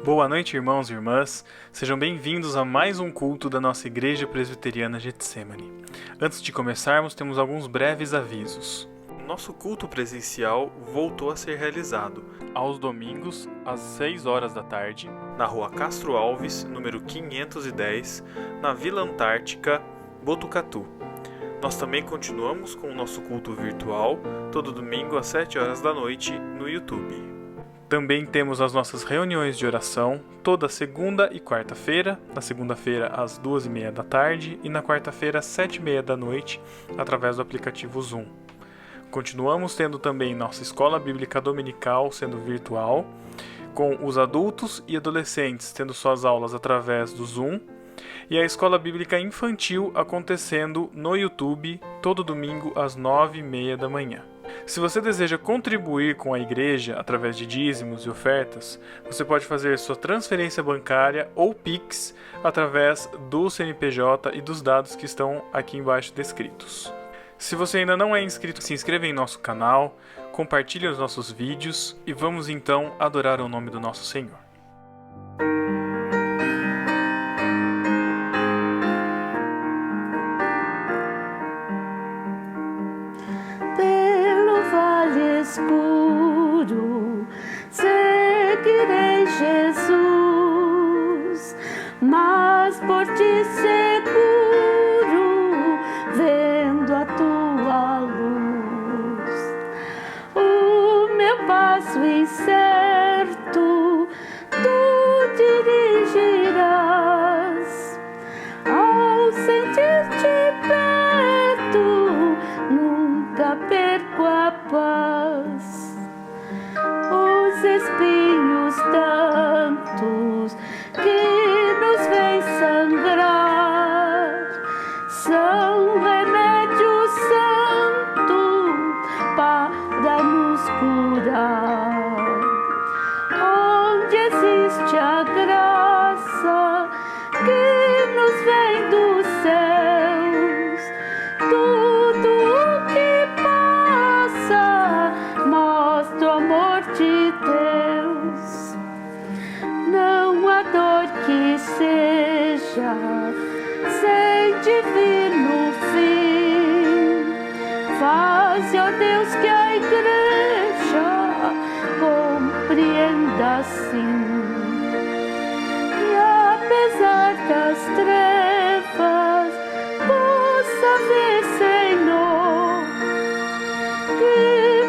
Boa noite, irmãos e irmãs. Sejam bem-vindos a mais um culto da nossa Igreja Presbiteriana Getsemane. Antes de começarmos, temos alguns breves avisos. Nosso culto presencial voltou a ser realizado aos domingos, às 6 horas da tarde, na Rua Castro Alves, número 510, na Vila Antártica, Botucatu. Nós também continuamos com o nosso culto virtual, todo domingo às 7 horas da noite, no YouTube. Também temos as nossas reuniões de oração, toda segunda e quarta-feira, na segunda-feira às 2h30 da tarde e na quarta-feira às 7h30 da noite, através do aplicativo Zoom. Continuamos tendo também nossa escola bíblica dominical sendo virtual, com os adultos e adolescentes tendo suas aulas através do Zoom, e a escola bíblica infantil acontecendo no YouTube todo domingo às 9h30 da manhã. Se você deseja contribuir com a igreja através de dízimos e ofertas, você pode fazer sua transferência bancária ou Pix através do CNPJ e dos dados que estão aqui embaixo descritos. Se você ainda não é inscrito, se inscreva em nosso canal, compartilhe os nossos vídeos e vamos então adorar o nome do nosso Senhor. Escuro, seguirei Jesus, mas por ti seguro, vendo a tua luz, o meu passo incerto, tu dirigirás, ao sentir-te perto, nunca perco a paz. Os espinhos tantos que nos vêm sangrar são remédio santo para nos curar. Onde existe a graça que nos vem dos céus, tudo o que passa mostra o amor de Deus. Não há dor que seja sem divino fim. Faze, ó Deus, que a igreja compreenda assim. E apesar das trevas, possa ver, Senhor, que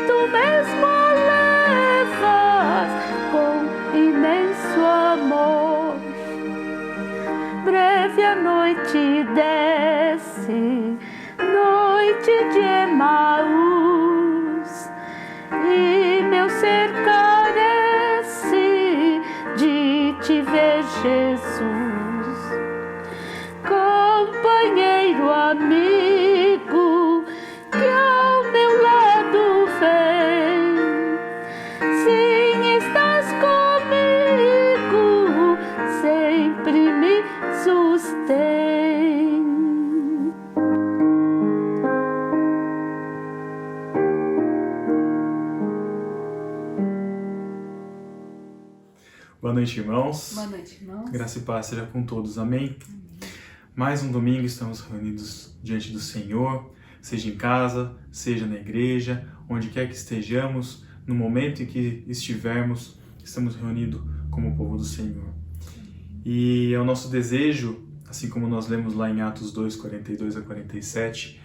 tu mesmo levas com imenso amor. Breve a noite desce, noite de Emaús, e meu ser carece de te ver, Jesus. Companheiro, amigo, que ao meu lado vem, sim, estás comigo, sempre me sustém. Boa noite, irmãos. Boa noite, irmãos. Graça e paz seja com todos. Amém? Mais um domingo estamos reunidos diante do Senhor, seja em casa, seja na igreja, onde quer que estejamos, no momento em que estivermos, estamos reunidos como povo do Senhor. E é o nosso desejo, assim como nós lemos lá em Atos 2, 42 a 47,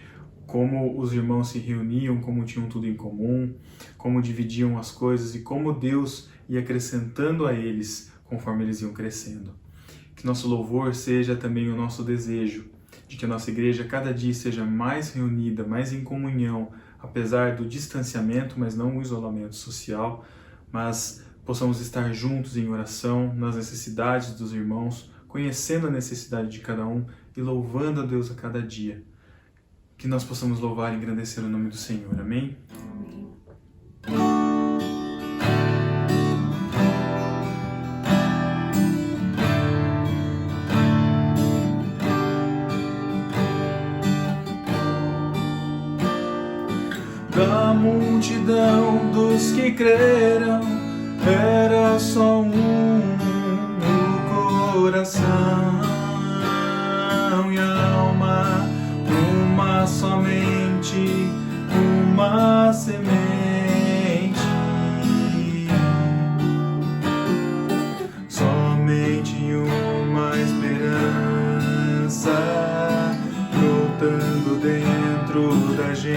como os irmãos se reuniam, como tinham tudo em comum, como dividiam as coisas e como Deus ia acrescentando a eles conforme eles iam crescendo. Que nosso louvor seja também o nosso desejo, de que a nossa igreja cada dia seja mais reunida, mais em comunhão, apesar do distanciamento, mas não o isolamento social, mas possamos estar juntos em oração, nas necessidades dos irmãos, conhecendo a necessidade de cada um e louvando a Deus a cada dia. Que nós possamos louvar e engrandecer o nome do Senhor. Amém? Amém. Da multidão dos que creram, era só um coração e alma, uma somente, uma semente. Somente uma esperança brotando dentro da gente.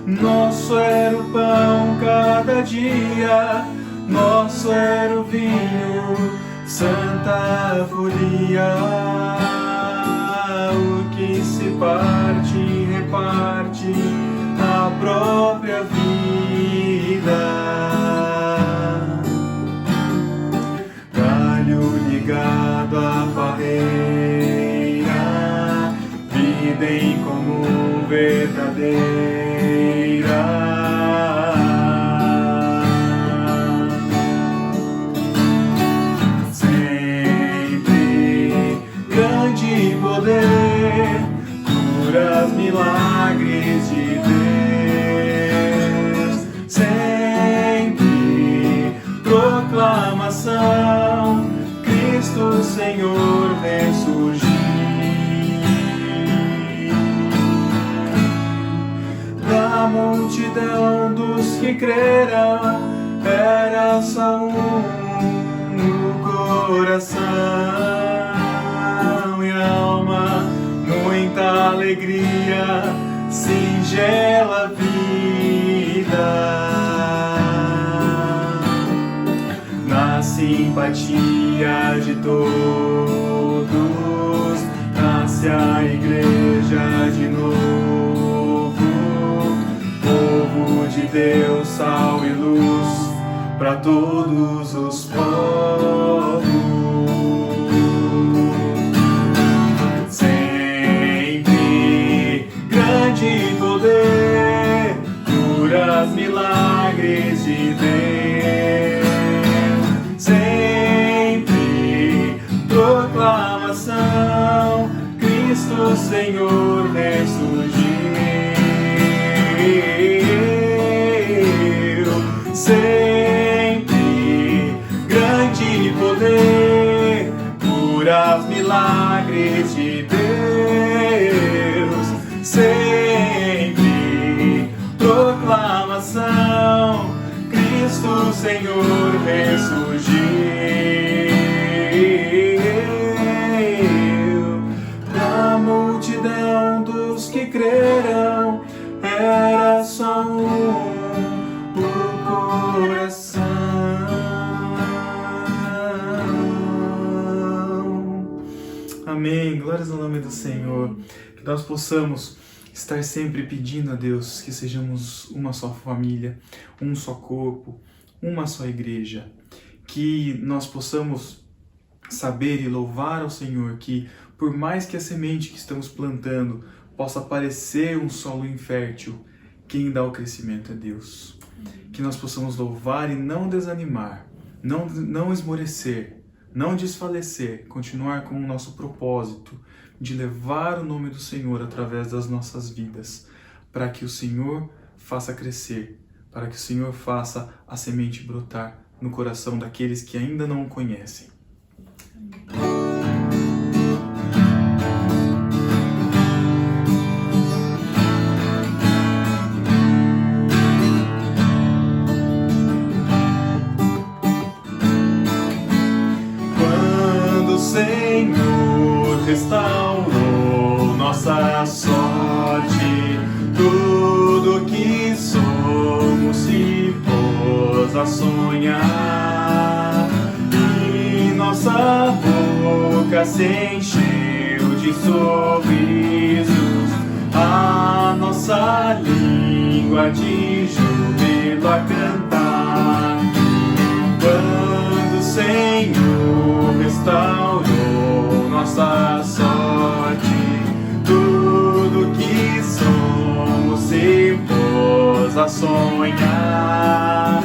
Nosso era o pão cada dia, nosso era o vinho, santa folia. O que se parte, reparte a própria vida. Galho ligado à parreira, vida em comum verdadeira. Poder, curas, milagres de Deus, sempre proclamação, Cristo Senhor ressurgiu. Da multidão dos que creram, era só um no coração. Muita alegria, singela vida. Na simpatia de todos, nasce a igreja de novo. Povo de Deus, sal e luz para todos os povos. De poder, curas, milagres de Deus, sempre proclamação, Cristo Senhor ressurgiu. Sempre grande poder, curas, milagres de Deus, sempre proclamação, Cristo Senhor ressurgiu. Da multidão dos que creram, era só um o coração. Amém. Glórias ao nome do Senhor. Que nós possamos estar sempre pedindo a Deus que sejamos uma só família, um só corpo, uma só igreja. Que nós possamos saber e louvar ao Senhor que, por mais que a semente que estamos plantando possa parecer um solo infértil, quem dá o crescimento é Deus. Que nós possamos louvar e não desanimar, não esmorecer, não desfalecer, continuar com o nosso propósito de levar o nome do Senhor através das nossas vidas, para que o Senhor faça crescer, para que o Senhor faça a semente brotar no coração daqueles que ainda não o conhecem. Quando o Senhor restaurou nossa sorte, tudo que somos se pôs a sonhar, e nossa boca se encheu de sorrisos, a nossa língua de júbilo a cantar. Quando o Senhor restaurou nossa sorte, tudo que somos se pôs a sonhar,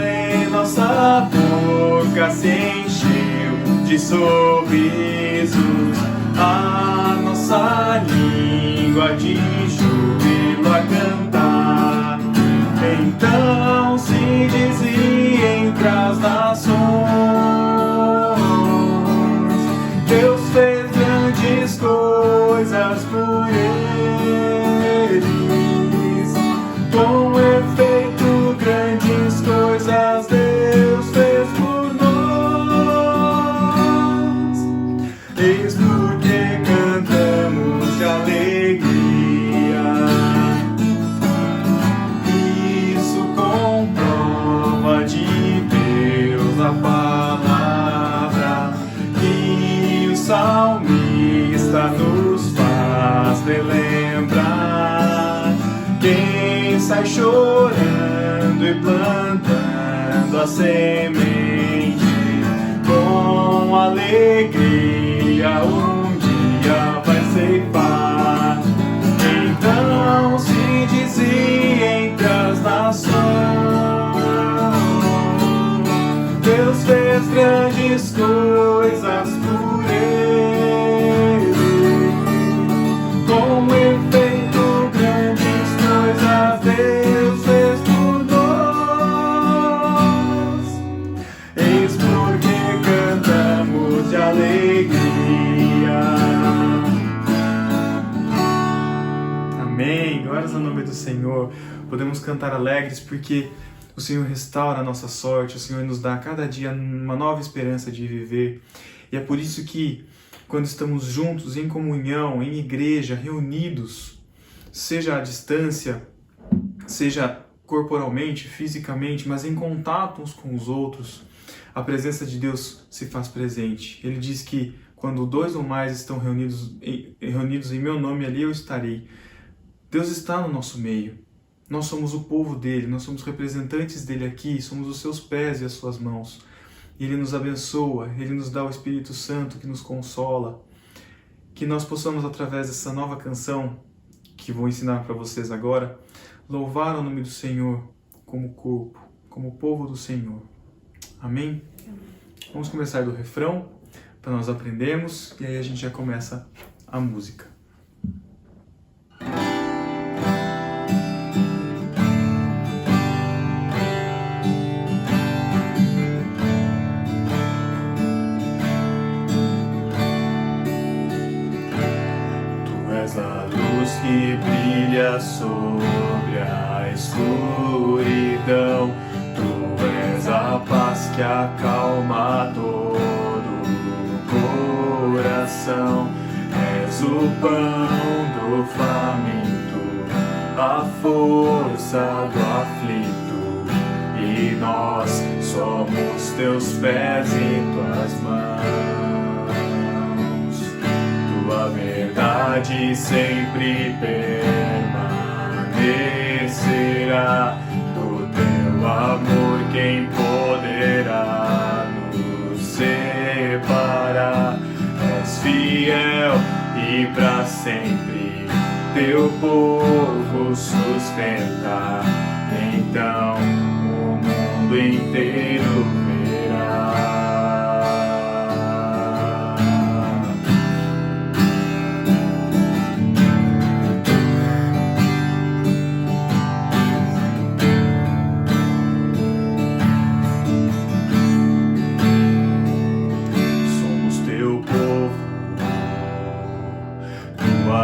em nossa boca se encheu de sorrisos, a nossa língua de júbilo a cantar. Então se dizia entre as nações, sai chorando e plantando a semente, com alegria um dia vai ceifar. Então se dizia entre as nações: Deus fez grandes coisas por ele. Com efeito, grandes coisas Deus fez por nós. Eis porque cantamos de alegria. Amém. Glórias ao nome do Senhor. Podemos cantar alegres porque o Senhor restaura a nossa sorte, o Senhor nos dá a cada dia uma nova esperança de viver. E é por isso que, quando estamos juntos, em comunhão, em igreja, reunidos, seja à distância, seja corporalmente, fisicamente, mas em contato uns com os outros, a presença de Deus se faz presente. Ele diz que quando 2 ou mais estão reunidos em meu nome, ali eu estarei. Deus está no nosso meio. Nós somos o povo dele, nós somos representantes dele aqui, somos os seus pés e as suas mãos. E ele nos abençoa, ele nos dá o Espírito Santo que nos consola. Que nós possamos, através dessa nova canção, que vou ensinar para vocês agora, louvar o nome do Senhor como corpo, como povo do Senhor. Amém? Vamos começar do refrão, para nós aprendermos, e aí a gente já começa a música. Que brilha sobre a escuridão, Tu és a paz que acalma todo o coração, és o pão do faminto, a força do aflito, e nós somos Teus pés e Tuas mãos. Tua verdade sempre permanecerá, do Teu amor quem poderá nos separar? És fiel e para sempre Teu povo sustentar, então o mundo inteiro verá.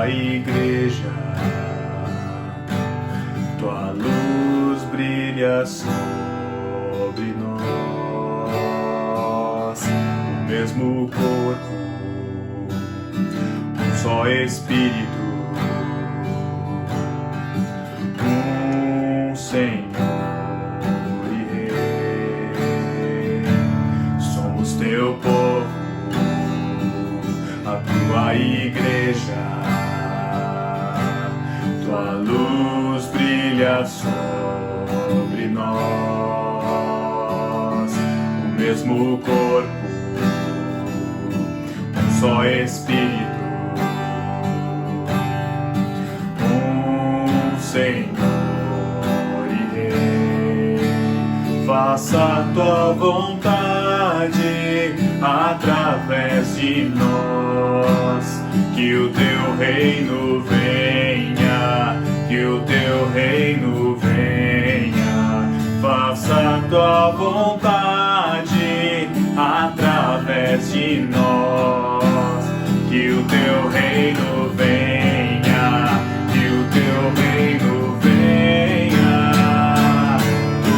Igreja, Tua luz brilha sobre nós, o mesmo corpo, um só Espírito, um Senhor e Rei. Somos Teu povo, a Tua igreja. Tua luz brilha sobre nós, o mesmo corpo, um só Espírito, um Senhor e Rei. Faça Tua vontade através de nós, que o Teu reino venha, que o Teu reino venha. Faça Tua vontade através de nós, que o Teu reino venha, que o Teu reino venha.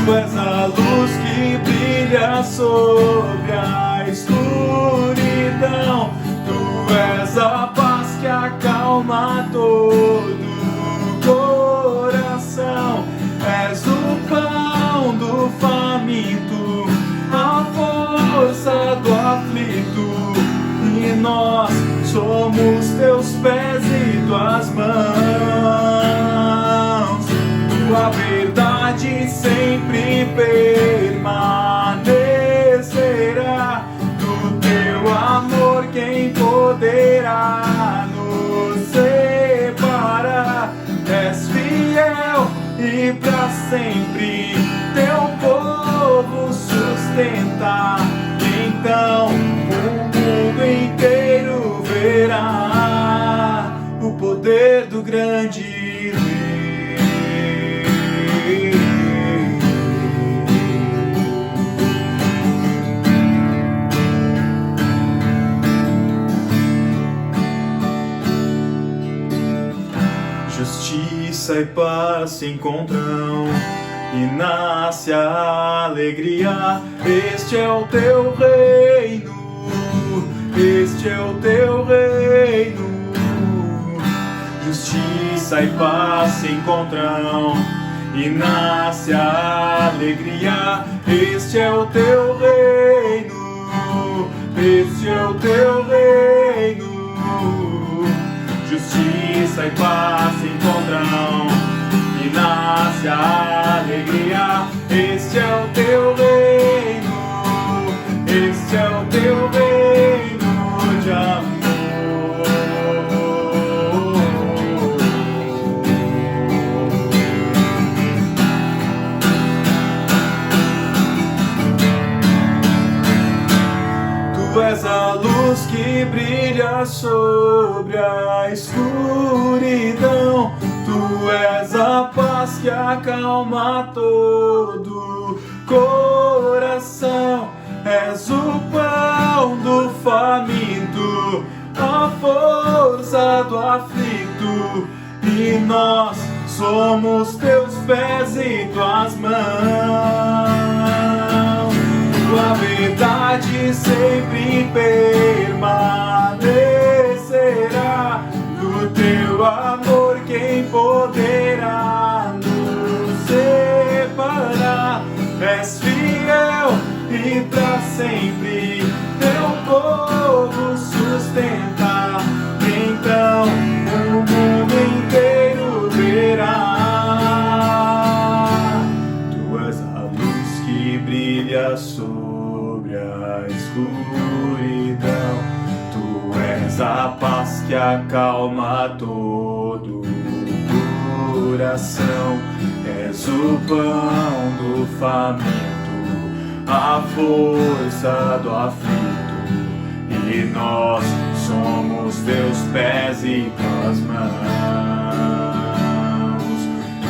Tu és a luz que brilha sobre a escuridão, Tu és a paz que acalma todo sempre permanecerá. Do teu amor quem poderá nos separar? És fiel e pra sempre teu povo sustenta. Então o mundo inteiro verá o poder do grande Rei. Justiça e paz se encontram e nasce a alegria. Este é o teu reino, este é o teu reino. Justiça e paz se encontram e nasce a alegria. Este é o teu reino, este é o teu reino. Justiça e paz se encontram e nasce a alegria. Este é o teu reino, este é o teu reino de amor. Tu és a luz que brilha sobre a escuridão. Tu és a paz que acalma todo coração. És o pão do faminto, a força do aflito, e nós somos teus pés e tuas mãos. Tua verdade sempre permanecerá. Do teu amor quem poderá nos separar? És fiel e pra sempre teu povo sustenta. Então o mundo inteiro verá. Tu és a luz que brilha sobre a escuridão. Tu és a paz que acalma todo o coração. És o pão do faminto, a força do aflito, e nós somos teus pés e tuas mãos.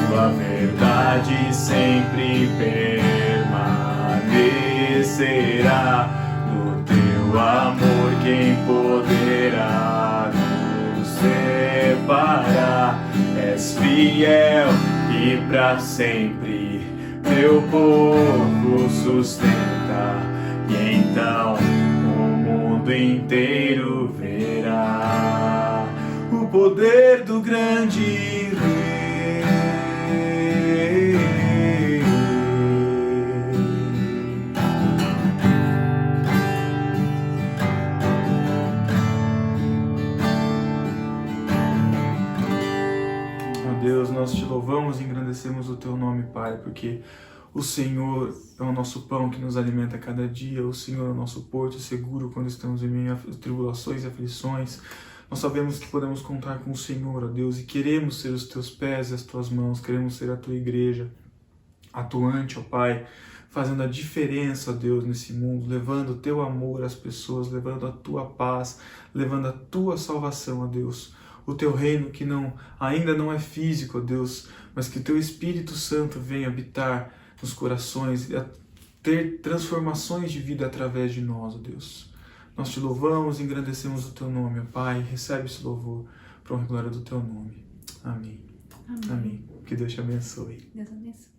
Tua verdade sempre permanecerá. Do teu amor quem poderá nos separar? És fiel e pra sempre teu povo sustenta, e então o mundo inteiro verá o poder do grande Rei. Ó Deus, nós te louvamos e engrandecemos o teu nome, Pai, porque o Senhor é o nosso pão que nos alimenta a cada dia. O Senhor é o nosso porto seguro quando estamos em meio a tribulações e aflições. Nós sabemos que podemos contar com o Senhor, ó Deus, e queremos ser os teus pés e as tuas mãos. Queremos ser a tua igreja atuante, ó Pai, fazendo a diferença, ó Deus, nesse mundo, levando o teu amor às pessoas, levando a tua paz, levando a tua salvação, ó Deus. O teu reino que ainda não é físico, ó Deus, mas que o teu Espírito Santo venha habitar nos corações e a ter transformações de vida através de nós, ó Deus. Nós te louvamos e engrandecemos o teu nome, ó Pai. Recebe esse louvor para a glória do teu nome. Amém. Amém. Amém. Que Deus te abençoe. Deus abençoe.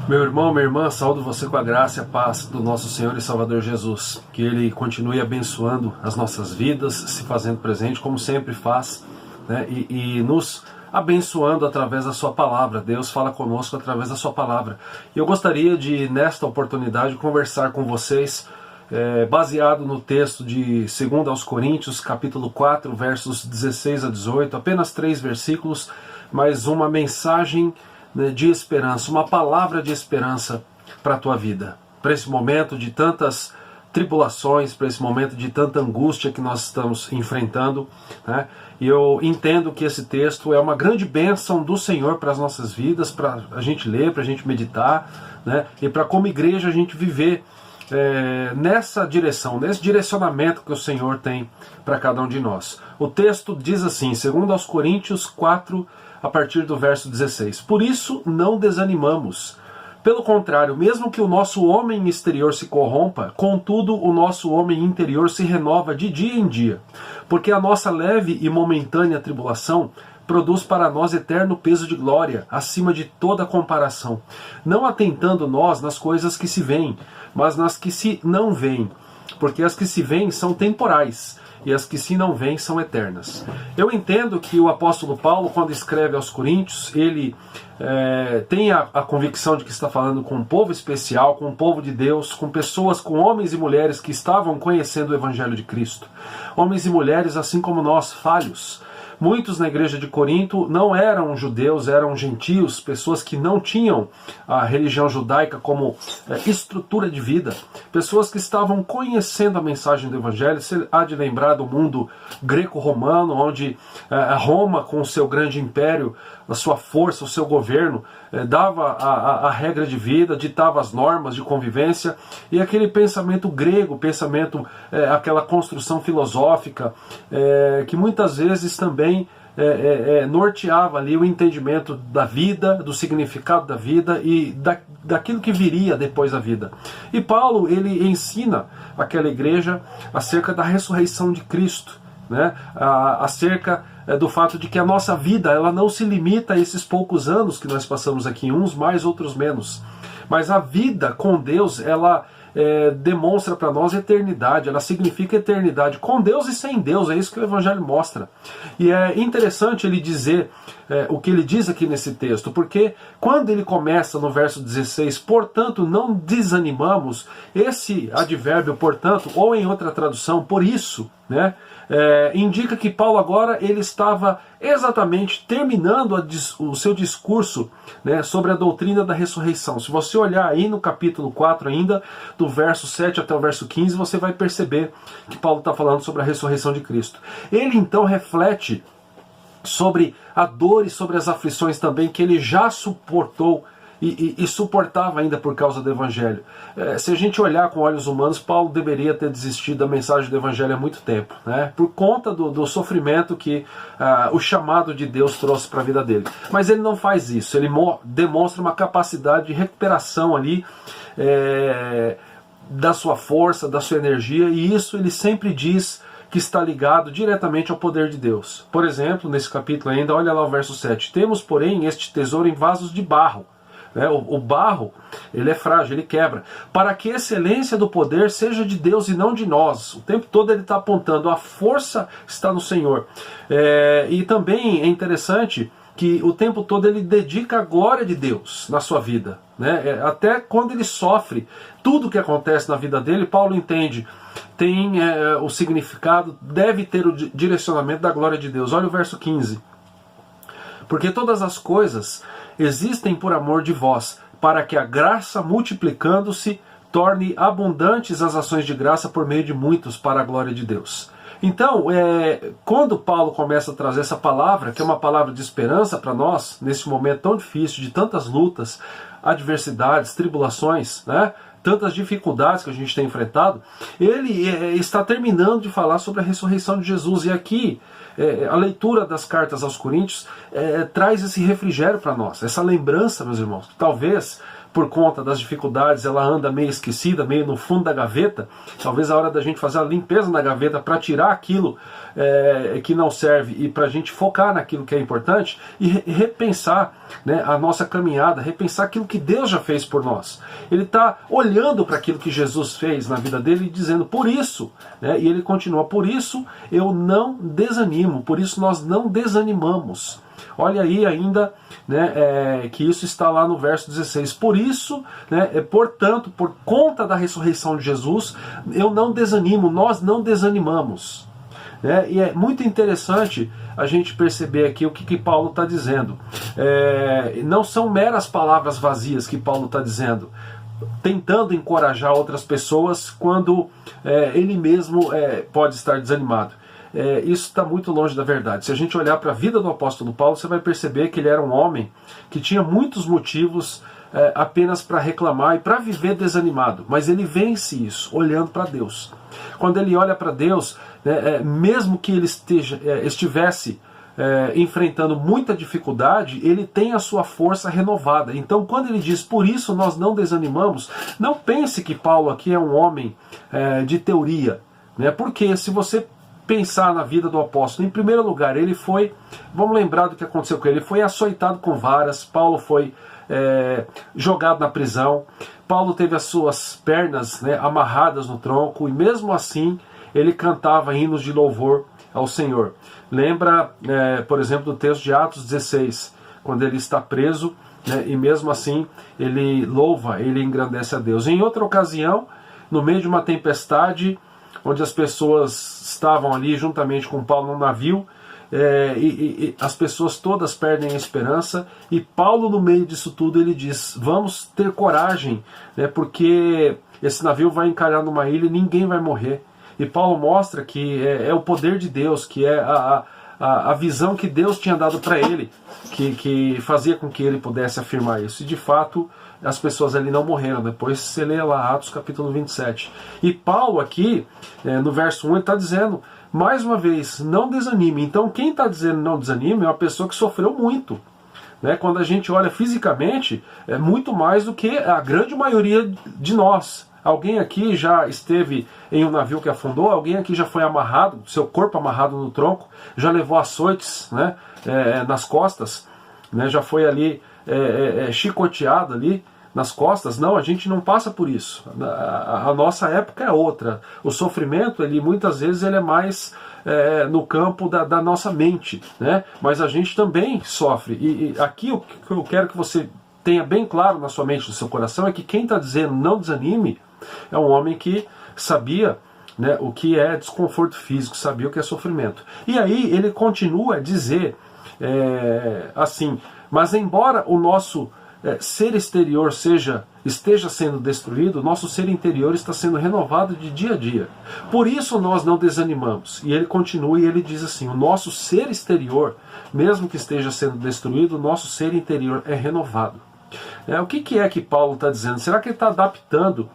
Meu irmão, minha irmã, saúdo você com a graça e a paz do nosso Senhor e Salvador Jesus. Que Ele continue abençoando as nossas vidas, se fazendo presente, como sempre faz, né? E nos abençoando através da sua palavra. Deus fala conosco através da sua palavra. E eu gostaria de, nesta oportunidade, conversar com vocês, baseado no texto de 2 aos Coríntios, capítulo 4, versos 16 a 18, apenas 3 versículos, mas uma mensagem, né, de esperança, uma palavra de esperança para a tua vida, para esse momento de tantas tribulações, para esse momento de tanta angústia que nós estamos enfrentando, né? E eu entendo que esse texto é uma grande bênção do Senhor para as nossas vidas, para a gente ler, para a gente meditar, né? E para como igreja a gente viver nessa direção, nesse direcionamento que o Senhor tem para cada um de nós. O texto diz assim, 2 Coríntios 4, a partir do verso 16: Por isso não desanimamos. Pelo contrário, mesmo que o nosso homem exterior se corrompa, contudo o nosso homem interior se renova de dia em dia, porque a nossa leve e momentânea tribulação produz para nós eterno peso de glória, acima de toda comparação, não atentando nós nas coisas que se veem, mas nas que se não veem, porque as que se veem são temporais, e as que se não veem são eternas. Eu entendo que o apóstolo Paulo, quando escreve aos Coríntios, ele tem a convicção de que está falando com um povo especial, com um povo de Deus, com pessoas, com homens e mulheres que estavam conhecendo o Evangelho de Cristo. Homens e mulheres assim como nós, falhos. Muitos na igreja de Corinto não eram judeus, eram gentios, pessoas que não tinham a religião judaica como estrutura de vida, pessoas que estavam conhecendo a mensagem do Evangelho. Você há de lembrar do mundo greco-romano, onde Roma, com o seu grande império, a sua força, o seu governo, dava a regra de vida, ditava as normas de convivência, e aquele pensamento grego, aquela construção filosófica, que muitas vezes também norteava ali o entendimento da vida, do significado da vida e daquilo que viria depois da vida. E Paulo, ele ensina aquela igreja acerca da ressurreição de Cristo, né? Acerca do fato de que a nossa vida, ela não se limita a esses poucos anos que nós passamos aqui, uns mais, outros menos. Mas a vida com Deus, ela demonstra para nós eternidade, ela significa eternidade com Deus e sem Deus, é isso que o Evangelho mostra. E é interessante ele dizer o que ele diz aqui nesse texto, porque quando ele começa no verso 16, portanto não desanimamos, esse advérbio portanto, ou em outra tradução, por isso, né, indica que Paulo agora ele estava exatamente terminando o seu discurso, né, sobre a doutrina da ressurreição. Se você olhar aí no capítulo 4 ainda, do verso 7 até o verso 15, você vai perceber que Paulo está falando sobre a ressurreição de Cristo. Ele então reflete sobre a dor e sobre as aflições também que ele já suportou e suportava ainda por causa do Evangelho. Se a gente olhar com olhos humanos, Paulo deveria ter desistido da mensagem do Evangelho há muito tempo, né? Por conta do sofrimento que o chamado de Deus trouxe para a vida dele. Mas ele não faz isso, ele demonstra uma capacidade de recuperação ali, da sua força, da sua energia, e isso ele sempre diz que está ligado diretamente ao poder de Deus. Por exemplo, nesse capítulo ainda, olha lá o verso 7. Temos, porém, este tesouro em vasos de barro. O barro, ele é frágil, ele quebra. Para que a excelência do poder seja de Deus e não de nós. O tempo todo ele está apontando, a força está no Senhor. E também é interessante que o tempo todo ele dedica a glória de Deus na sua vida, né? Até quando ele sofre, tudo que acontece na vida dele, Paulo entende, tem o significado, deve ter o direcionamento da glória de Deus. Olha o verso 15. Porque todas as coisas existem por amor de vós, para que a graça, multiplicando-se, torne abundantes as ações de graça por meio de muitos, para a glória de Deus. Então, quando Paulo começa a trazer essa palavra, que é uma palavra de esperança para nós, nesse momento tão difícil, de tantas lutas, adversidades, tribulações, né? Tantas dificuldades que a gente tem enfrentado, ele está terminando de falar sobre a ressurreição de Jesus. E aqui, a leitura das cartas aos Coríntios traz esse refrigério para nós, essa lembrança, meus irmãos. Talvez, por conta das dificuldades, ela anda meio esquecida, meio no fundo da gaveta. Talvez a hora da gente fazer a limpeza na gaveta para tirar aquilo que não serve e para a gente focar naquilo que é importante e repensar, né, a nossa caminhada, repensar aquilo que Deus já fez por nós. Ele está olhando para aquilo que Jesus fez na vida dele e dizendo, por isso, né, e ele continua, por isso eu não desanimo, por isso nós não desanimamos. Olha aí ainda, né, que isso está lá no verso 16. Por isso, né, portanto, por conta da ressurreição de Jesus, eu não desanimo, nós não desanimamos. né? E é muito interessante a gente perceber aqui o que Paulo está dizendo. Não são meras palavras vazias que Paulo está dizendo, tentando encorajar outras pessoas quando ele mesmo pode estar desanimado. Isso está muito longe da verdade. Se a gente olhar para a vida do apóstolo Paulo, você vai perceber que ele era um homem que tinha muitos motivos apenas para reclamar e para viver desanimado, mas ele vence isso olhando para Deus. Quando ele olha para Deus, mesmo que ele estivesse enfrentando muita dificuldade, ele tem a sua força renovada. Então, quando ele diz, por isso nós não desanimamos, não pense que Paulo aqui é um homem de teoria, né? Porque se você pensar na vida do apóstolo, em primeiro lugar, ele foi, vamos lembrar do que aconteceu com ele, ele foi açoitado com varas, Paulo foi jogado na prisão, Paulo teve as suas pernas, né, amarradas no tronco, e mesmo assim ele cantava hinos de louvor ao Senhor. Lembra, por exemplo, do texto de Atos 16, quando ele está preso, né, e mesmo assim ele louva, ele engrandece a Deus. Em outra ocasião, no meio de uma tempestade, onde as pessoas estavam ali juntamente com Paulo no navio, e as pessoas todas perdem a esperança, e Paulo, no meio disso tudo, ele diz, vamos ter coragem, né, porque esse navio vai encalhar numa ilha e ninguém vai morrer. E Paulo mostra que é o poder de Deus, que é a visão que Deus tinha dado para ele, que fazia com que ele pudesse afirmar isso. E de fato, as pessoas ali não morreram. Depois você lê lá Atos capítulo 27. E Paulo aqui, no verso 1, ele está dizendo, mais uma vez, não desanime. Então quem está dizendo não desanime é uma pessoa que sofreu muito. Né? Quando a gente olha fisicamente, é muito mais do que a grande maioria de nós. Alguém aqui já esteve em um navio que afundou? Alguém aqui já foi amarrado, seu corpo amarrado no tronco? Já levou açoites, né, nas costas? Né, já foi ali chicoteado ali nas costas? Não, a gente não passa por isso. A nossa época é outra. O sofrimento, ele muitas vezes ele é mais no campo da nossa mente, né? Mas a gente também sofre. E aqui o que eu quero que você tenha bem claro na sua mente, no seu coração, é que quem está dizendo não desanime é um homem que sabia, né, o que é desconforto físico, sabia o que é sofrimento. E aí ele continua a dizer assim, mas embora o nosso ser exterior esteja sendo destruído, o nosso ser interior está sendo renovado de dia a dia. Por isso nós não desanimamos. E ele continua e ele diz assim, o nosso ser exterior, mesmo que esteja sendo destruído, o nosso ser interior é renovado. O que é que Paulo está dizendo? Será que ele está adaptando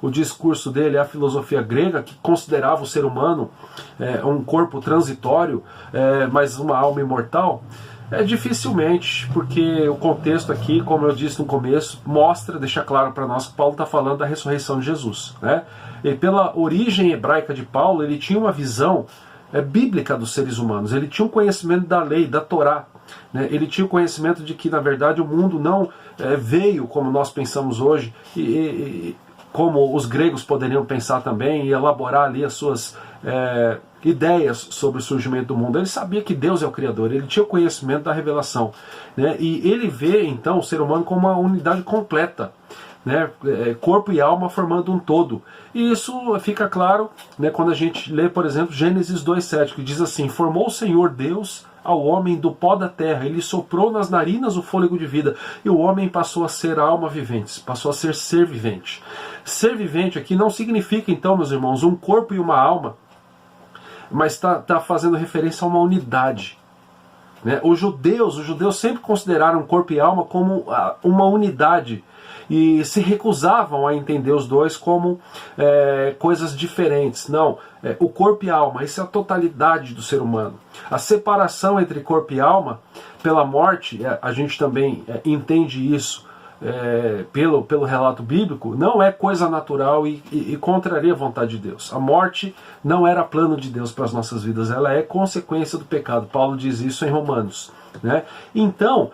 o discurso dele à filosofia grega, que considerava o ser humano um corpo transitório, mas uma alma imortal? Dificilmente, porque o contexto aqui, como eu disse no começo, deixa claro para nós que Paulo está falando da ressurreição de Jesus, né? E pela origem hebraica de Paulo, ele tinha uma visão bíblica dos seres humanos, ele tinha um conhecimento da lei, da Torá, né? Ele tinha o conhecimento de que, na verdade, o mundo não veio como nós pensamos hoje, e como os gregos poderiam pensar também, e elaborar ali as suas ideias sobre o surgimento do mundo. Ele sabia que Deus é o Criador, ele tinha o conhecimento da revelação, né? E ele vê então o ser humano como uma unidade completa, né? Corpo e alma formando um todo. E isso fica claro, né, quando a gente lê, por exemplo, Gênesis 2:7, que diz assim, formou o Senhor Deus ao homem do pó da terra, ele soprou nas narinas o fôlego de vida, e o homem passou a ser alma vivente, passou a ser vivente. Ser vivente aqui não significa então, meus irmãos, um corpo e uma alma, mas está fazendo referência a uma unidade, né? Os judeus sempre consideraram corpo e alma como uma unidade, e se recusavam a entender os dois como coisas diferentes. Não, o corpo e a alma, isso é a totalidade do ser humano. A separação entre corpo e alma pela morte, a gente também entende isso pelo relato bíblico, não é coisa natural e contraria a vontade de Deus. A morte não era plano de Deus para as nossas vidas, ela é consequência do pecado. Paulo diz isso em Romanos, né? Então,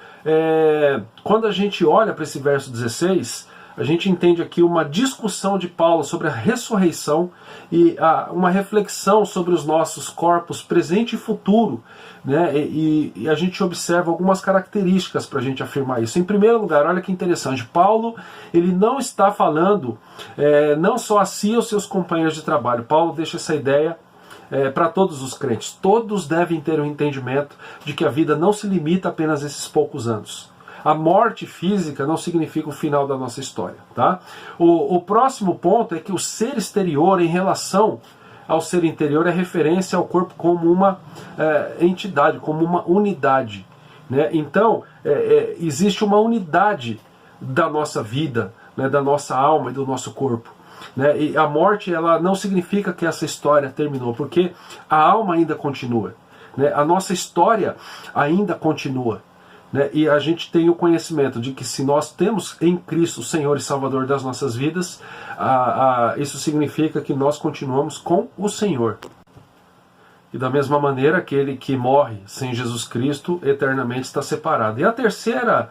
quando a gente olha para esse verso 16, a gente entende aqui uma discussão de Paulo sobre a ressurreição e uma reflexão sobre os nossos corpos presente e futuro, né? E a gente observa algumas características para a gente afirmar isso. Em primeiro lugar, olha que interessante, Paulo ele não está falando não só a si ou seus companheiros de trabalho. Paulo deixa essa ideia para todos os crentes. Todos devem ter um entendimento de que a vida não se limita apenas a esses poucos anos. A morte física não significa o final da nossa história. Tá? O próximo ponto é que o ser exterior em relação ao ser interior é referência ao corpo como uma entidade, como uma unidade. Né? Então, existe uma unidade da nossa vida, né, da nossa alma e do nosso corpo. Né? E a morte, ela não significa que essa história terminou, porque a alma ainda continua. Né? A nossa história ainda continua. Né? E a gente tem o conhecimento de que se nós temos em Cristo o Senhor e Salvador das nossas vidas, isso significa que nós continuamos com o Senhor. E da mesma maneira, aquele que morre sem Jesus Cristo eternamente está separado. E a terceira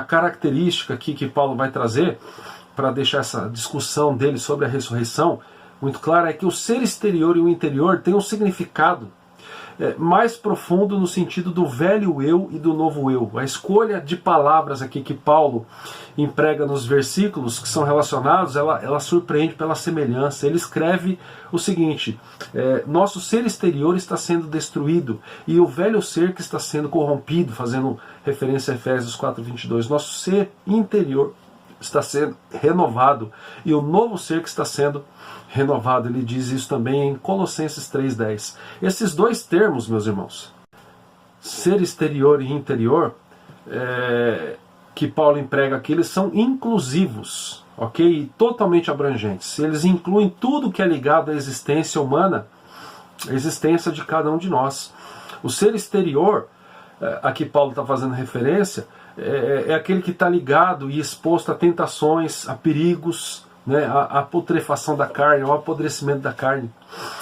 característica aqui que Paulo vai trazer, para deixar essa discussão dele sobre a ressurreição muito clara, é que o ser exterior e o interior têm um significado mais profundo no sentido do velho eu e do novo eu. A escolha de palavras aqui que Paulo emprega nos versículos que são relacionados, ela surpreende pela semelhança. Ele escreve o seguinte: nosso ser exterior está sendo destruído e o velho ser que está sendo corrompido, fazendo referência a Efésios 4:22. Nosso ser interior está sendo renovado e o novo ser que está sendo renovado. Ele diz isso também em Colossenses 3:10. Esses dois termos, meus irmãos, ser exterior e interior, que Paulo emprega aqui, eles são inclusivos, ok? E totalmente abrangentes. Eles incluem tudo que é ligado à existência humana, a existência de cada um de nós. O ser exterior, a que Paulo está fazendo referência, é aquele que está ligado e exposto a tentações, a perigos, né, a putrefação da carne, ao apodrecimento da carne.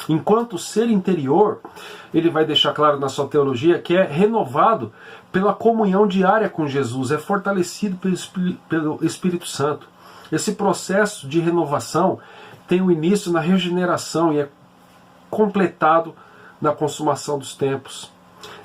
Enquanto o ser interior, ele vai deixar claro na sua teologia que é renovado pela comunhão diária com Jesus, é fortalecido pelo Espírito Santo. Esse processo de renovação tem um início na regeneração e é completado na consumação dos tempos.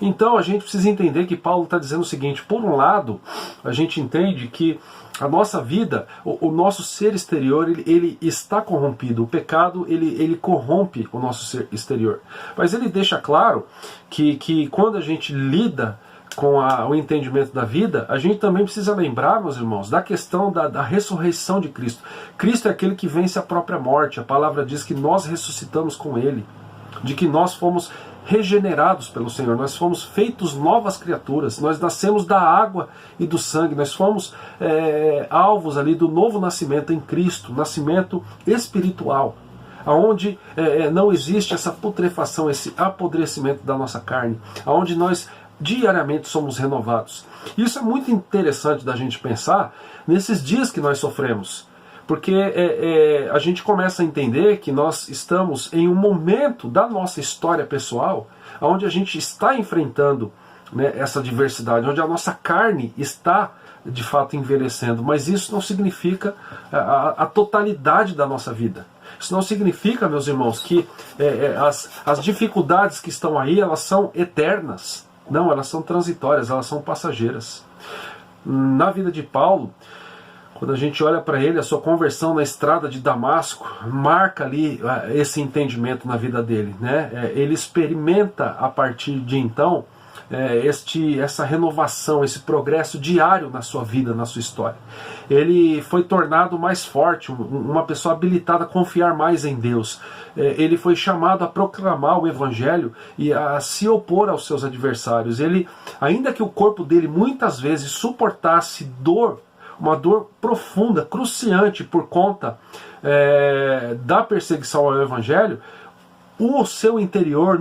Então a gente precisa entender que Paulo está dizendo o seguinte: por um lado, a gente entende que a nossa vida, o nosso ser exterior, ele está corrompido. O pecado, ele corrompe o nosso ser exterior. Mas ele deixa claro que quando a gente lida com o entendimento da vida, a gente também precisa lembrar, meus irmãos, da questão da ressurreição de Cristo. Cristo é aquele que vence a própria morte. A palavra diz que nós ressuscitamos com Ele, de que nós fomos regenerados pelo Senhor, nós fomos feitos novas criaturas, nós nascemos da água e do sangue, nós fomos alvos ali do novo nascimento em Cristo, nascimento espiritual, onde não existe essa putrefação, esse apodrecimento da nossa carne, onde nós diariamente somos renovados. Isso é muito interessante da gente pensar nesses dias que nós sofremos, porque a gente começa a entender que nós estamos em um momento da nossa história pessoal onde a gente está enfrentando, né, essa diversidade, onde a nossa carne está de fato envelhecendo, mas isso não significa a totalidade da nossa vida. Isso não significa, meus irmãos, que as dificuldades que estão aí, elas são eternas. Não, elas são transitórias, elas são passageiras. Na vida de Paulo, quando a gente olha para ele, a sua conversão na estrada de Damasco marca ali esse entendimento na vida dele, né? Ele experimenta a partir de então essa renovação, esse progresso diário na sua vida, na sua história. Ele foi tornado mais forte, uma pessoa habilitada a confiar mais em Deus. Ele foi chamado a proclamar o Evangelho e a se opor aos seus adversários. Ele, ainda que o corpo dele muitas vezes suportasse dor, uma dor profunda, cruciante por conta da perseguição ao Evangelho, o seu interior,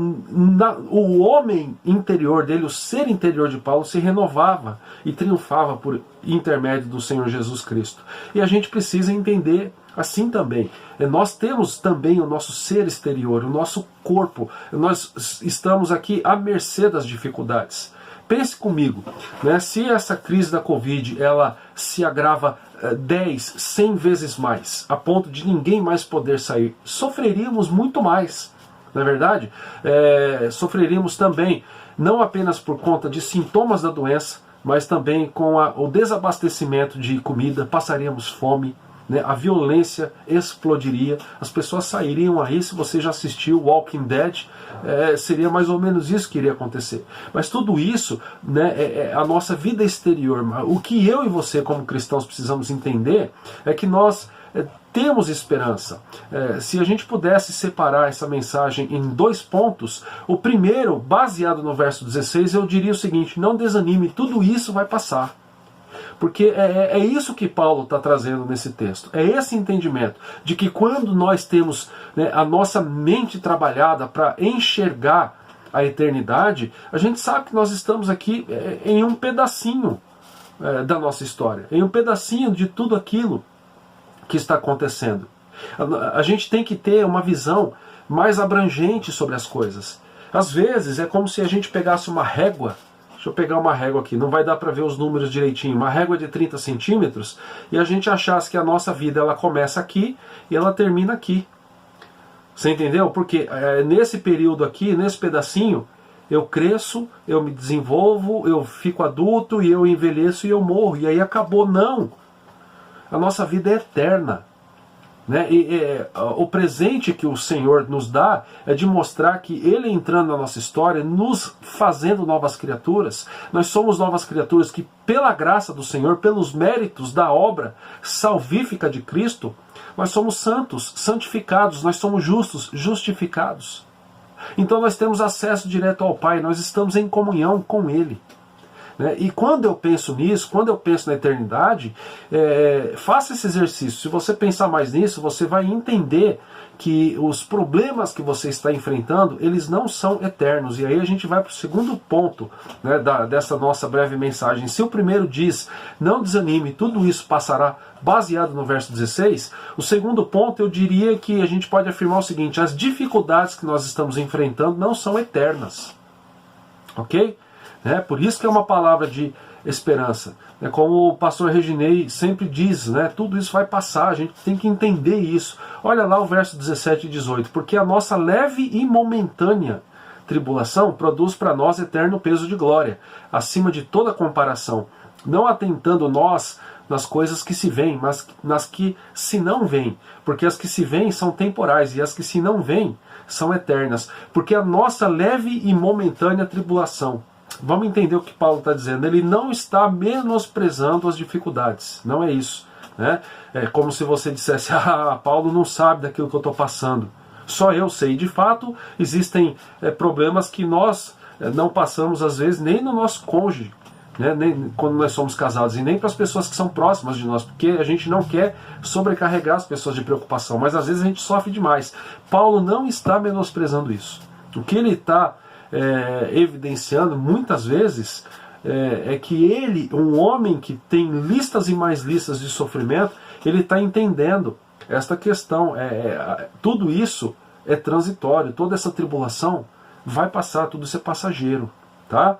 o homem interior dele, o ser interior de Paulo se renovava e triunfava por intermédio do Senhor Jesus Cristo. E a gente precisa entender assim também. Nós temos também o nosso ser exterior, o nosso corpo. Nós estamos aqui à mercê das dificuldades. Pense comigo, né? Se essa crise da Covid ela se agrava 10, 100 vezes mais, a ponto de ninguém mais poder sair, sofreríamos muito mais, não é verdade? Sofreríamos também, não apenas por conta de sintomas da doença, mas também com o desabastecimento de comida, passaríamos fome, né, a violência explodiria, as pessoas sairiam aí. Se você já assistiu Walking Dead, seria mais ou menos isso que iria acontecer. Mas tudo isso, né, é a nossa vida exterior. O que eu e você como cristãos precisamos entender é que nós temos esperança. Se a gente pudesse separar essa mensagem em 2 pontos, o primeiro, baseado no verso 16, eu diria o seguinte: não desanime, tudo isso vai passar. Porque é isso que Paulo está trazendo nesse texto. É esse entendimento de que quando nós temos, né, a nossa mente trabalhada para enxergar a eternidade, a gente sabe que nós estamos aqui em um pedacinho da nossa história, em um pedacinho de tudo aquilo que está acontecendo. A gente tem que ter uma visão mais abrangente sobre as coisas. Às vezes é como se a gente pegasse uma régua. Deixa eu pegar uma régua aqui, não vai dar para ver os números direitinho. Uma régua de 30 centímetros e a gente achasse que a nossa vida ela começa aqui e ela termina aqui. Você entendeu? Porque nesse período aqui, nesse pedacinho, eu cresço, eu me desenvolvo, eu fico adulto e eu envelheço e eu morro. E aí acabou. Não! A nossa vida é eterna. Né? O presente que o Senhor nos dá é de mostrar que Ele entrando na nossa história, nos fazendo novas criaturas. Nós somos novas criaturas que, pela graça do Senhor, pelos méritos da obra salvífica de Cristo, nós somos santos, santificados, nós somos justos, justificados. Então nós temos acesso direto ao Pai, nós estamos em comunhão com Ele. E quando eu penso nisso, quando eu penso na eternidade, faça esse exercício. Se você pensar mais nisso, você vai entender que os problemas que você está enfrentando, eles não são eternos. E aí a gente vai para o segundo ponto, né, dessa nossa breve mensagem. Se o primeiro diz, não desanime, tudo isso passará, baseado no verso 16, o segundo ponto eu diria que a gente pode afirmar o seguinte: as dificuldades que nós estamos enfrentando não são eternas. Ok? Por isso que é uma palavra de esperança. Como o pastor Reginei sempre diz, né, tudo isso vai passar, a gente tem que entender isso. Olha lá o verso 17 e 18. Porque a nossa leve e momentânea tribulação produz para nós eterno peso de glória, acima de toda comparação, não atentando nós nas coisas que se veem, mas nas que se não veem. Porque as que se veem são temporais e as que se não veem são eternas. Porque a nossa leve e momentânea tribulação, vamos entender o que Paulo está dizendo. Ele não está menosprezando as dificuldades. Não é isso. Né? É como se você dissesse: Paulo não sabe daquilo que eu estou passando. Só eu sei. De fato, existem problemas que nós não passamos, às vezes, nem no nosso cônjuge, né? Nem quando nós somos casados, e nem para as pessoas que são próximas de nós, porque a gente não quer sobrecarregar as pessoas de preocupação, mas às vezes a gente sofre demais. Paulo não está menosprezando isso. O que ele está evidenciando muitas vezes é que ele, um homem que tem listas e mais listas de sofrimento, ele está entendendo esta questão. Tudo isso é transitório, toda essa tribulação vai passar, tudo isso é passageiro. Tá?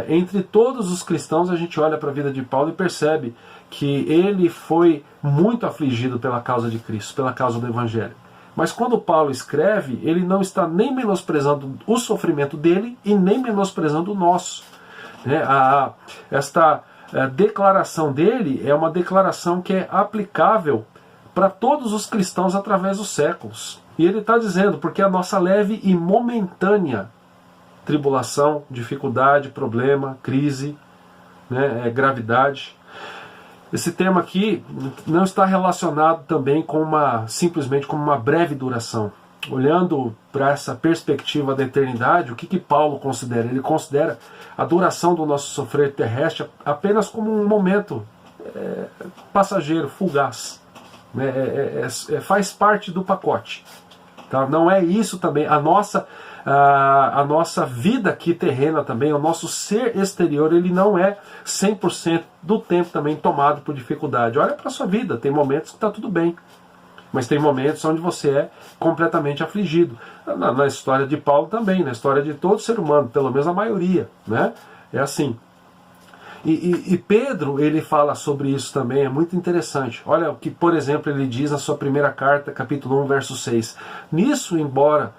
Entre todos os cristãos, a gente olha para a vida de Paulo e percebe que ele foi muito afligido pela causa de Cristo, pela causa do Evangelho. Mas quando Paulo escreve, ele não está nem menosprezando o sofrimento dele e nem menosprezando o nosso. Esta declaração dele é uma declaração que é aplicável para todos os cristãos através dos séculos. E ele está dizendo, porque a nossa leve e momentânea tribulação, dificuldade, problema, crise, né, gravidade. Esse termo aqui não está relacionado também com simplesmente como uma breve duração. Olhando para essa perspectiva da eternidade, o que Paulo considera? Ele considera a duração do nosso sofrer terrestre apenas como um momento passageiro, fugaz. Faz parte do pacote. Tá? Não é isso também. A nossa vida aqui terrena também, o nosso ser exterior, ele não é 100% do tempo também tomado por dificuldade. Olha para a sua vida, tem momentos que está tudo bem, mas tem momentos onde você é completamente afligido. Na história de Paulo também, na história de todo ser humano, pelo menos a maioria, né? É assim. E Pedro, ele fala sobre isso também, é muito interessante. Olha o que, por exemplo, ele diz na sua primeira carta, capítulo 1, verso 6. Nisso, embora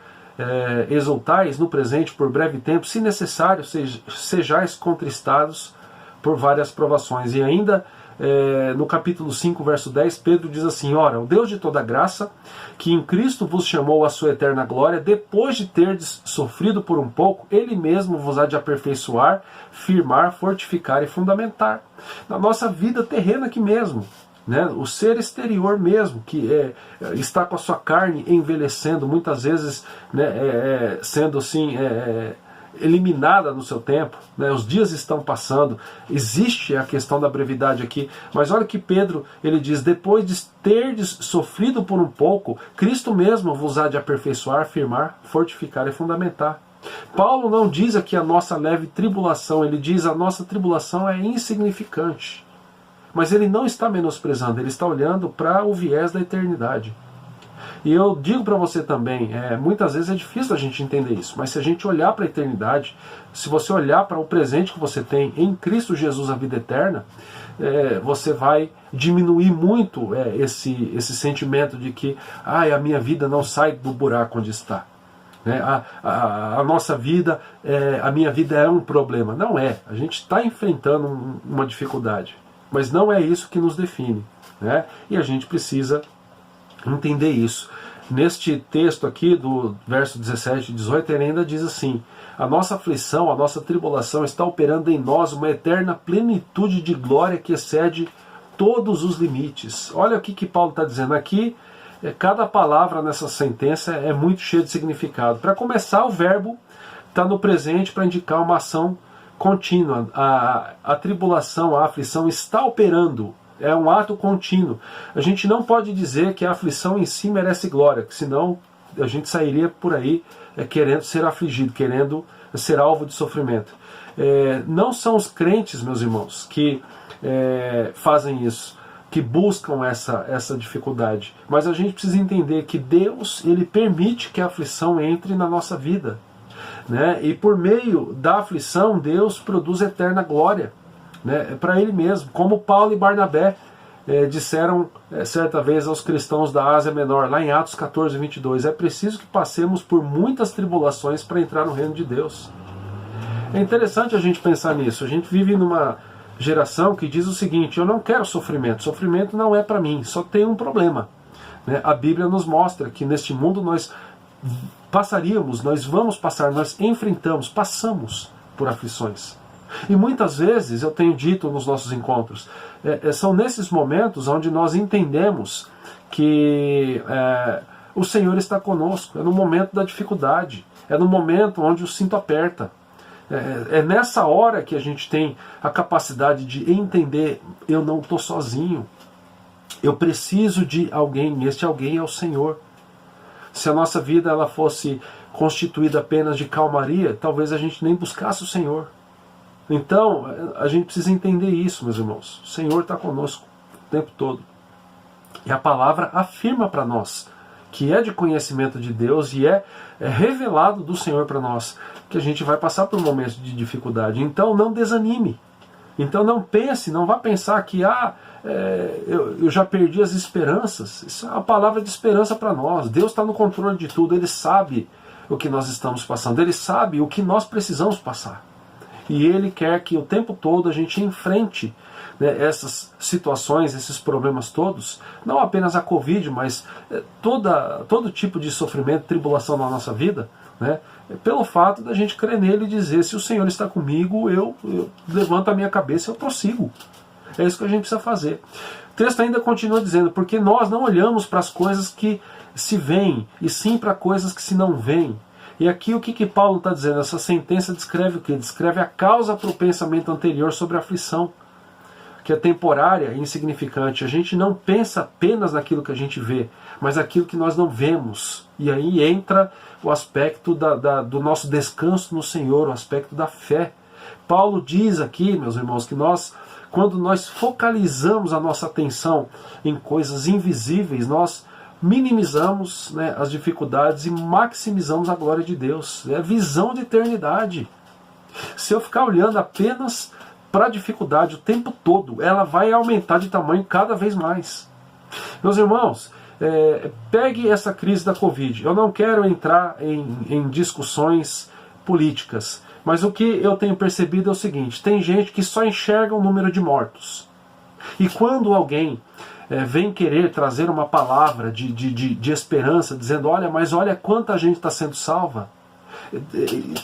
exultais no presente por breve tempo, se necessário, sejais contristados por várias provações, e ainda no capítulo 5, verso 10, Pedro diz assim: ora, o Deus de toda graça, que em Cristo vos chamou à sua eterna glória, depois de terdes sofrido por um pouco, Ele mesmo vos há de aperfeiçoar, firmar, fortificar e fundamentar. Na nossa vida terrena aqui mesmo, né? O ser exterior mesmo, que está com a sua carne envelhecendo, muitas vezes, né, sendo assim... eliminada no seu tempo, né? Os dias estão passando, existe a questão da brevidade aqui, mas olha que Pedro, ele diz: depois de terdes sofrido por um pouco, Cristo mesmo vos há de aperfeiçoar, firmar, fortificar e fundamentar. Paulo não diz aqui a nossa leve tribulação, ele diz a nossa tribulação é insignificante, mas ele não está menosprezando, ele está olhando para o viés da eternidade. E eu digo para você também, muitas vezes é difícil a gente entender isso, mas se a gente olhar para a eternidade, se você olhar para o presente que você tem em Cristo Jesus, a vida eterna, você vai diminuir muito esse sentimento de que a minha vida não sai do buraco onde está. A nossa vida, a minha vida é um problema. Não é, a gente está enfrentando uma dificuldade, mas não é isso que nos define, né? E a gente precisa entender isso. Neste texto aqui, do verso 17 e 18, ele ainda diz assim: a nossa aflição, a nossa tribulação está operando em nós uma eterna plenitude de glória que excede todos os limites. Olha o que Paulo está dizendo aqui. Cada palavra nessa sentença é muito cheia de significado. Para começar, o verbo está no presente para indicar uma ação contínua. A tribulação, a aflição está operando. É um ato contínuo. A gente não pode dizer que a aflição em si merece glória, que senão a gente sairia por aí querendo ser afligido, querendo ser alvo de sofrimento. Não são os crentes, meus irmãos, que fazem isso, que buscam essa dificuldade. Mas a gente precisa entender que Deus, Ele permite que a aflição entre na nossa vida, né? E por meio da aflição, Deus produz eterna glória, né, para Ele mesmo, como Paulo e Barnabé disseram certa vez aos cristãos da Ásia Menor, lá em Atos 14, 22, é preciso que passemos por muitas tribulações para entrar no reino de Deus. É interessante a gente pensar nisso. A gente vive numa geração que diz o seguinte: eu não quero sofrimento, sofrimento não é para mim, só tem um problema, né? A Bíblia nos mostra que neste mundo nós passaríamos, nós vamos passar, nós enfrentamos, passamos por aflições. E muitas vezes, eu tenho dito nos nossos encontros, são nesses momentos onde nós entendemos que o Senhor está conosco. É no momento da dificuldade, é no momento onde o cinto aperta. É nessa hora que a gente tem a capacidade de entender: eu não estou sozinho, eu preciso de alguém, e este alguém é o Senhor. Se a nossa vida ela fosse constituída apenas de calmaria, talvez a gente nem buscasse o Senhor. Então, a gente precisa entender isso, meus irmãos. O Senhor está conosco o tempo todo. E a palavra afirma para nós, que é de conhecimento de Deus e é revelado do Senhor para nós, que a gente vai passar por momentos de dificuldade. Então, não desanime. Então, não pense, não vá pensar que eu já perdi as esperanças. Isso é uma palavra de esperança para nós. Deus está no controle de tudo. Ele sabe o que nós estamos passando. Ele sabe o que nós precisamos passar. E Ele quer que o tempo todo a gente enfrente, né, essas situações, esses problemas todos, não apenas a Covid, mas todo tipo de sofrimento, tribulação na nossa vida, né, pelo fato da gente crer nele e dizer: se o Senhor está comigo, eu levanto a minha cabeça e eu prossigo. É isso que a gente precisa fazer. O texto ainda continua dizendo: porque nós não olhamos para as coisas que se veem, e sim para coisas que se não veem. E aqui o que Paulo está dizendo? Essa sentença descreve o quê? Descreve a causa para o pensamento anterior sobre a aflição, que é temporária e insignificante. A gente não pensa apenas naquilo que a gente vê, mas naquilo que nós não vemos. E aí entra o aspecto do nosso descanso no Senhor, o aspecto da fé. Paulo diz aqui, meus irmãos, que quando nós focalizamos a nossa atenção em coisas invisíveis, nós minimizamos, né, as dificuldades e maximizamos a glória de Deus. É visão de eternidade. Se eu ficar olhando apenas para a dificuldade o tempo todo, ela vai aumentar de tamanho cada vez mais. Meus irmãos, pegue essa crise da Covid. Eu não quero entrar em discussões políticas, mas o que eu tenho percebido é o seguinte: tem gente que só enxerga o número de mortos. E quando alguém vem querer trazer uma palavra de esperança, dizendo, mas olha quanta gente está sendo salva,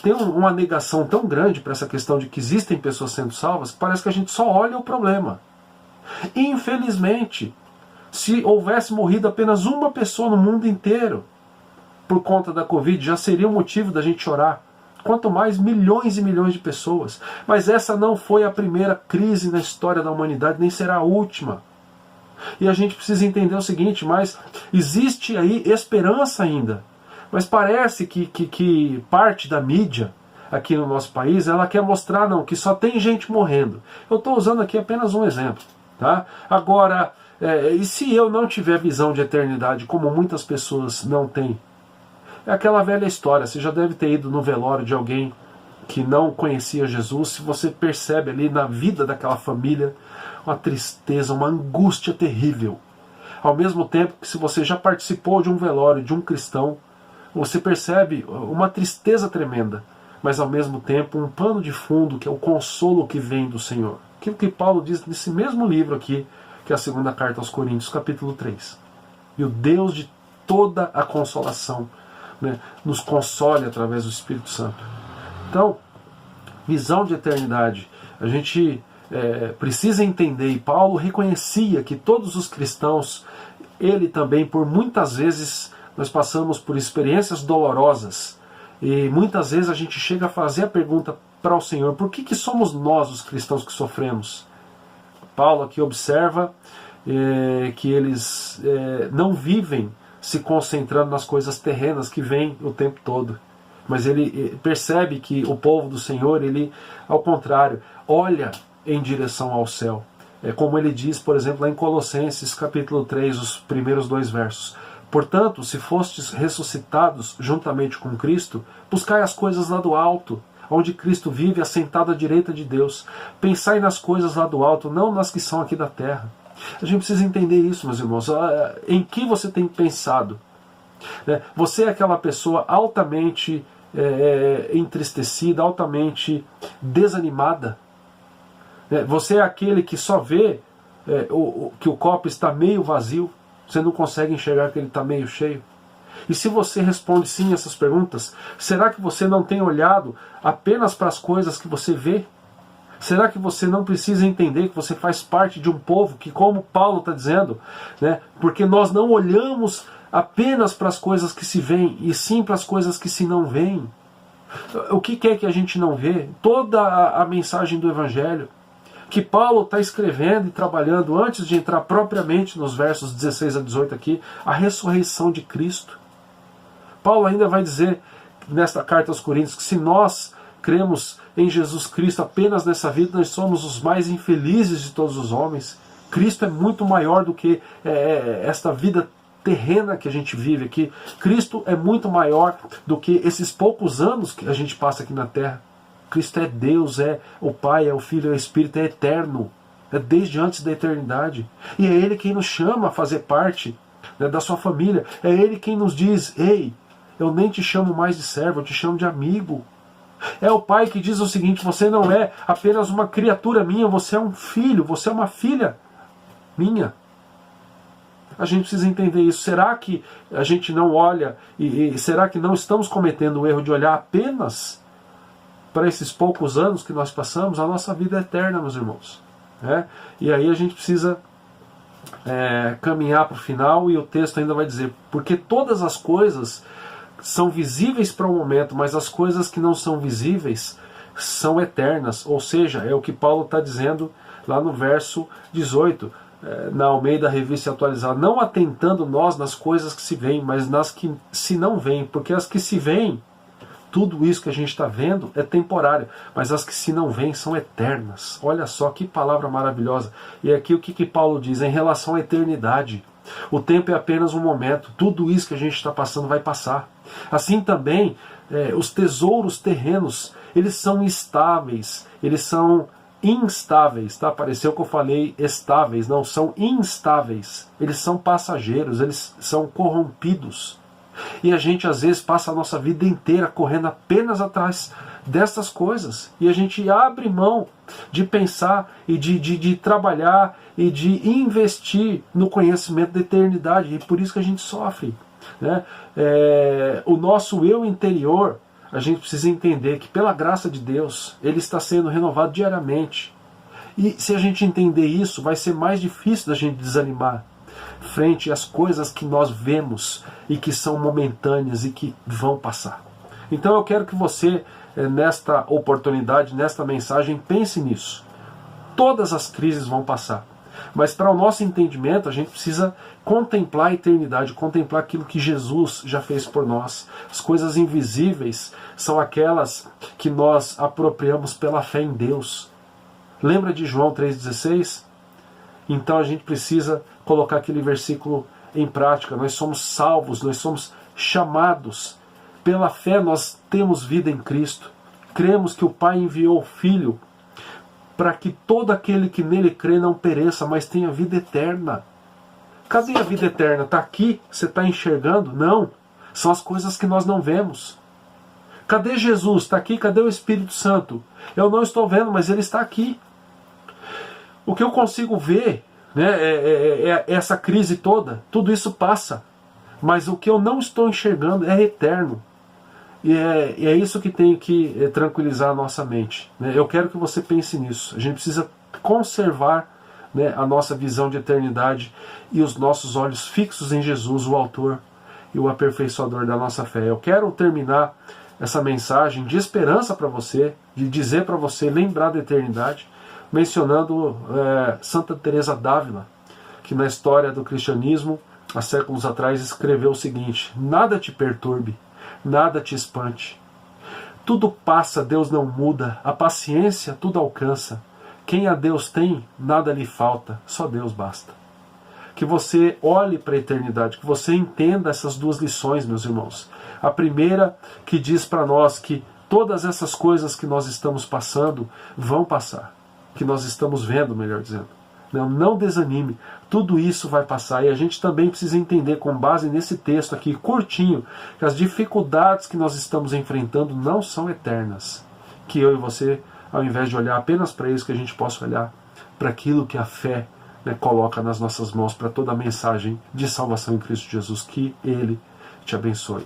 tem uma negação tão grande para essa questão de que existem pessoas sendo salvas, que parece que a gente só olha o problema. Infelizmente, se houvesse morrido apenas uma pessoa no mundo inteiro por conta da Covid, já seria um motivo da gente chorar. Quanto mais milhões e milhões de pessoas. Mas essa não foi a primeira crise na história da humanidade, nem será a última. E a gente precisa entender o seguinte, mas existe aí esperança ainda. Mas parece que parte da mídia aqui no nosso país, ela quer mostrar que só tem gente morrendo. Eu estou usando aqui apenas um exemplo. Tá? Agora, e se eu não tiver visão de eternidade, como muitas pessoas não têm? É aquela velha história, você já deve ter ido no velório de alguém que não conhecia Jesus, se você percebe ali na vida daquela família uma tristeza, uma angústia terrível. Ao mesmo tempo que se você já participou de um velório de um cristão, você percebe uma tristeza tremenda, mas ao mesmo tempo um pano de fundo que é o consolo que vem do Senhor. Aquilo que Paulo diz nesse mesmo livro aqui, que é a segunda carta aos Coríntios, capítulo 3. E o Deus de toda a consolação, nos console através do Espírito Santo. Então, visão de eternidade, a gente precisa entender, e Paulo reconhecia que todos os cristãos, ele também, por muitas vezes, nós passamos por experiências dolorosas, e muitas vezes a gente chega a fazer a pergunta para o Senhor, por que somos nós os cristãos que sofremos? Paulo aqui observa que eles não vivem se concentrando nas coisas terrenas que vêm o tempo todo. Mas ele percebe que o povo do Senhor, ele, ao contrário, olha em direção ao céu. É como ele diz, por exemplo, lá em Colossenses, capítulo 3, os primeiros 2 versos. Portanto, se fostes ressuscitados juntamente com Cristo, buscai as coisas lá do alto, onde Cristo vive assentado à direita de Deus. Pensai nas coisas lá do alto, não nas que são aqui da terra. A gente precisa entender isso, meus irmãos. Em que você tem pensado? Você é aquela pessoa altamente entristecida, altamente desanimada? Você é aquele que só vê que o copo está meio vazio? Você não consegue enxergar que ele está meio cheio? E se você responde sim a essas perguntas, será que você não tem olhado apenas para as coisas que você vê? Será que você não precisa entender que você faz parte de um povo que, como Paulo está dizendo, porque nós não olhamos apenas para as coisas que se veem, e sim para as coisas que se não veem? O que é que a gente não vê? Toda a mensagem do Evangelho que Paulo está escrevendo e trabalhando antes de entrar propriamente nos versos 16 a 18 aqui, a ressurreição de Cristo. Paulo ainda vai dizer nesta carta aos Coríntios que se nós cremos em Jesus Cristo apenas nessa vida, nós somos os mais infelizes de todos os homens. Cristo é muito maior do que esta vida terrena que a gente vive aqui. Cristo é muito maior do que esses poucos anos que a gente passa aqui na terra. Cristo é Deus, é o Pai, é o Filho, é o Espírito, é eterno. É desde antes da eternidade. E é Ele quem nos chama a fazer parte da sua família. É Ele quem nos diz, ei, eu nem te chamo mais de servo, eu te chamo de amigo. É o Pai que diz o seguinte, você não é apenas uma criatura minha, você é um filho, você é uma filha minha. A gente precisa entender isso. Será que a gente não olha, e será que não estamos cometendo o erro de olhar apenas para esses poucos anos que nós passamos? A nossa vida é eterna, meus irmãos. E aí a gente precisa caminhar para o final, e o texto ainda vai dizer, porque todas as coisas são visíveis para o momento, mas as coisas que não são visíveis são eternas. Ou seja, é o que Paulo está dizendo lá no verso 18, na Almeida Revista Atualizada, não atentando nós nas coisas que se veem, mas nas que se não veem, porque as que se veem, tudo isso que a gente está vendo é temporário, mas as que se não veem são eternas. Olha só que palavra maravilhosa. E aqui o que Paulo diz em relação à eternidade? O tempo é apenas um momento, tudo isso que a gente está passando vai passar. Assim também, os tesouros terrenos, eles são instáveis, eles são instáveis, tá? Pareceu que eu falei estáveis, não, são instáveis, eles são passageiros, eles são corrompidos. E a gente às vezes passa a nossa vida inteira correndo apenas atrás dessas coisas. E a gente abre mão de pensar e de trabalhar e de investir no conhecimento da eternidade. E por isso que a gente sofre, né? O nosso eu interior, a gente precisa entender que pela graça de Deus, ele está sendo renovado diariamente. E se a gente entender isso, vai ser mais difícil da gente desanimar frente às coisas que nós vemos e que são momentâneas e que vão passar. Então eu quero que você, nesta oportunidade, nesta mensagem, pense nisso. Todas as crises vão passar. Mas para o nosso entendimento, a gente precisa contemplar a eternidade, contemplar aquilo que Jesus já fez por nós. As coisas invisíveis são aquelas que nós apropriamos pela fé em Deus. Lembra de João 3,16? Então a gente precisa colocar aquele versículo em prática. Nós somos salvos, nós somos chamados. Pela fé nós temos vida em Cristo. Cremos que o Pai enviou o Filho para que todo aquele que nele crê não pereça, mas tenha vida eterna. Cadê a vida eterna? Está aqui? Você está enxergando? Não. São as coisas que nós não vemos. Cadê Jesus? Está aqui? Cadê o Espírito Santo? Eu não estou vendo, mas ele está aqui. O que eu consigo ver, né, é essa crise toda. Tudo isso passa. Mas o que eu não estou enxergando é eterno. E é isso que tem que tranquilizar a nossa mente, né? Eu quero que você pense nisso. A gente precisa conservar, né, a nossa visão de eternidade e os nossos olhos fixos em Jesus, o autor e o aperfeiçoador da nossa fé. Eu quero terminar essa mensagem de esperança para você, de dizer para você lembrar da eternidade, mencionando Santa Teresa d'Ávila, que na história do cristianismo, há séculos atrás, escreveu o seguinte: nada te perturbe, nada te espante. Tudo passa, Deus não muda, a paciência tudo alcança. Quem a Deus tem, nada lhe falta, só Deus basta. Que você olhe para a eternidade, que você entenda essas duas lições, meus irmãos. A primeira, que diz para nós que todas essas coisas que nós estamos passando vão passar, que nós estamos vendo, melhor dizendo. Não desanime, tudo isso vai passar. E a gente também precisa entender, com base nesse texto aqui, curtinho, que as dificuldades que nós estamos enfrentando não são eternas. Que eu e você, ao invés de olhar apenas para isso, que a gente possa olhar para aquilo que a fé, né, coloca nas nossas mãos, para toda a mensagem de salvação em Cristo Jesus. Que Ele te abençoe.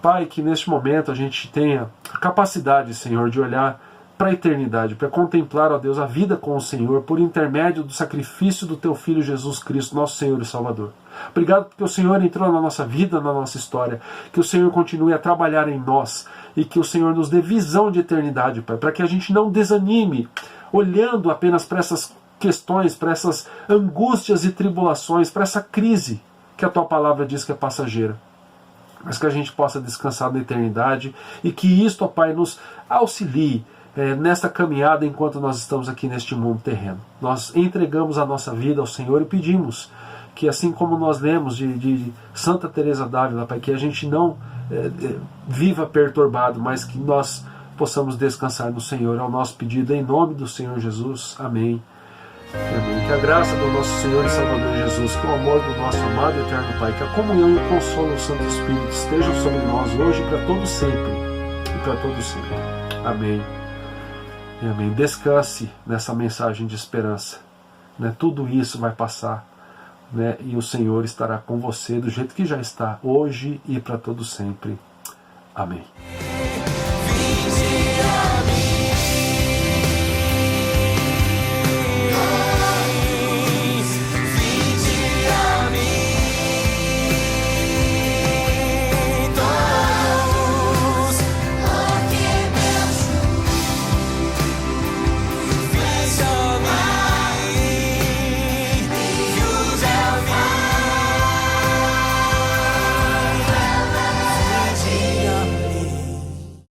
Pai, que neste momento a gente tenha a capacidade, Senhor, de olhar para a eternidade, para contemplar, ó Deus, a vida com o Senhor, por intermédio do sacrifício do Teu Filho Jesus Cristo, nosso Senhor e Salvador. Obrigado porque o Senhor entrou na nossa vida, na nossa história, que o Senhor continue a trabalhar em nós e que o Senhor nos dê visão de eternidade, Pai, para que a gente não desanime, olhando apenas para essas questões, para essas angústias e tribulações, para essa crise que a Tua Palavra diz que é passageira, mas que a gente possa descansar na eternidade e que isto, ó Pai, nos auxilie nesta caminhada enquanto nós estamos aqui neste mundo terreno. Nós entregamos a nossa vida ao Senhor e pedimos que, assim como nós lemos de Santa Teresa d'Ávila, Pai, que a gente não viva perturbado, mas que nós possamos descansar no Senhor. É o nosso pedido em nome do Senhor Jesus. Amém. Amém. Que a graça do nosso Senhor e Salvador Jesus, que o amor do nosso amado e eterno Pai, que a comunhão e o consolo do Santo Espírito estejam sobre nós hoje e para todo sempre. E para todo sempre. Amém. E amém. Descanse nessa mensagem de esperança, né? Tudo isso vai passar, né? E o Senhor estará com você do jeito que já está, hoje e para todo sempre. Amém.